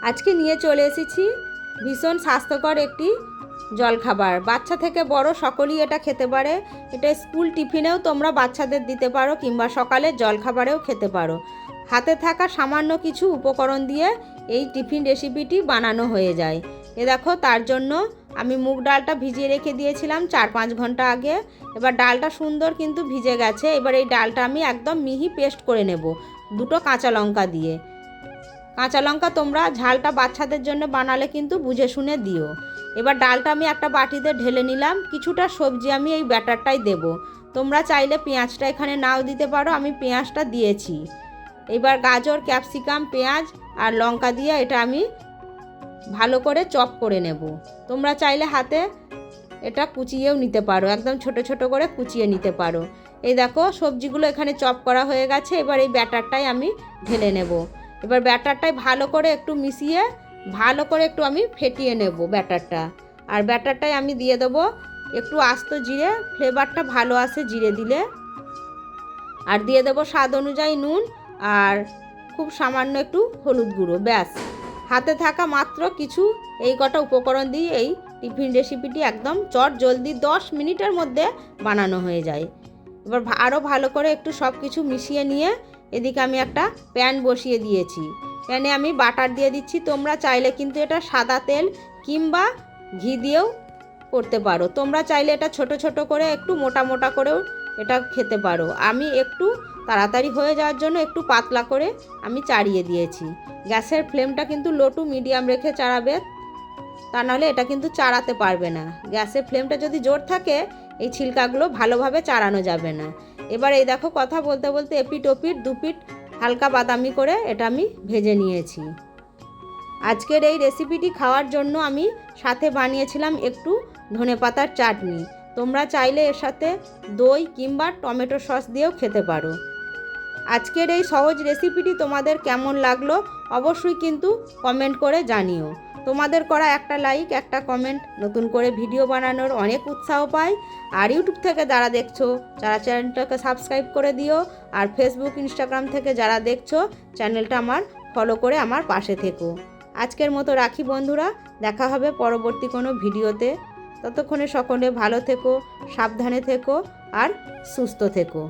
আজকে নিয়ে চলে এসেছি ভীষণ স্বাস্থ্যকর একটি জলখাবার। বাচ্চা থেকে বড় সকলেই এটা খেতে পারে। এটা স্কুল টিফিনেও তোমরা বাচ্চাদের দিতে পারো কিংবা সকালে জলখাবারেও খেতে পারো। হাতে থাকা সামান্য কিছু উপকরণ দিয়ে এই টিফিন রেসিপিটি বানানো হয়ে যায়। দেখো, তার জন্য আমি মুগ ডালটা ভিজিয়ে রেখে দিয়েছিলাম 4-5 ঘন্টা আগে। এবার ডালটা সুন্দর কিন্তু ভিজে গেছে। এবার এই ডালটা আমি একদম মিহি পেস্ট করে নেব 2টো কাঁচা লঙ্কা দিয়ে। কাঁচা লঙ্কা তোমরা ঝালটা বাচ্চাদের জন্য বানালে কিন্তু বুঝে শুনে দিও। এবার ডালটা আমি একটা বাটিতে ঢেলে নিলাম। কিছুটা সবজি আমি এই ব্যাটারটাই দেব। তোমরা চাইলে পেঁয়াজটা এখানে নাও দিতে পারো, আমি পেঁয়াজটা দিয়েছি। এবার গাজর, ক্যাপসিকাম, পেঁয়াজ আর লঙ্কা দিয়ে এটা আমি ভালো করে চপ করে নেব। তোমরা চাইলে হাতে এটা কুচিয়েও নিতে পারো, একদম ছোট ছোট করে কুচিয়ে নিতে পারো। এই দেখো, সবজিগুলো এখানে চপ করা হয়ে গেছে। এবার এই ব্যাটারটাই আমি ঢেলে নেব। এবার ব্যাটারটাই ভালো করে একটু মিশিয়ে ভালো করে একটু আমি ফেটিয়ে নেব ব্যাটারটা। আর ব্যাটারটাই আমি দিয়ে দেবো একটু আস্ত জিরে, ফ্লেভারটা ভালো আসে জিরে দিলে। আর দিয়ে দেবো স্বাদ অনুযায়ী নুন আর খুব সামান্য একটু হলুদ গুঁড়ো। ব্যাস, হাতে থাকা মাত্র কিছু এই কটা উপকরণ দিয়ে এই টিফিন রেসিপিটি একদম চট জলদি 10 মিনিটের মধ্যে বানানো হয়ে যায়। এবার আরও ভালো করে একটু সব কিছু মিশিয়ে নিয়ে এদিকে আমি একটা প্যান বসিয়ে দিয়েছি। প্যানে আমি বাটার দিয়ে দিচ্ছি। তোমরা চাইলে কিন্তু এটা সাদা তেল কিংবা ঘি দিয়েও করতে পারো। তোমরা চাইলে এটা ছোট ছোট করে একটু মোটা মোটা করেও এটা খেতে পারো। আমি একটু তাড়াতাড়ি হয়ে যাওয়ার জন্য একটু পাতলা করে আমি চাড়িয়ে দিয়েছি। গ্যাসের ফ্লেমটা কিন্তু লো টু মিডিয়াম রেখে চাড়াবে, তা নাহলে এটা কিন্তু চাড়াতে পারবে না। গ্যাসের ফ্লেমটা যদি জোর থাকে এই ছিলকাগুলো ভালোভাবে চাড়ানো যাবে না। এবার এই দেখো, কথা বলতে বলতে এপিট ওপিট 2 পিঠ হালকা বাদামি করে এটা আমি ভেজে নিয়েছি। আজকের এই রেসিপিটি খাওয়ার জন্য আমি সাথে বানিয়েছিলাম একটু ধনেপাতার চাটনি। তোমরা চাইলে এর সাথে দই কিংবা টমেটো সস দিয়েও খেতে পারো। আজকের এই সহজ রেসিপিটি তোমাদের কেমন লাগলো অবশ্যই কিন্তু কমেন্ট করে জানিও। তোমাদের করা একটা লাইক, একটা কমেন্ট নতুন করে ভিডিও বানানোর অনেক উৎসাহ পায়। আর ইউটিউব থেকে যারা দেখছো যারা চ্যানেলটাকে সাবস্ক্রাইব করে দিও। আর ফেসবুক, ইনস্টাগ্রাম থেকে যারা দেখছো চ্যানেলটা আমার ফলো করে আমার পাশে থেকো। আজকের মতো রাখি বন্ধুরা, দেখা হবে পরবর্তী কোনো ভিডিওতে। ততক্ষণে সকলে ভালো থেকো, সাবধানে থেকো আর সুস্থ থেকো।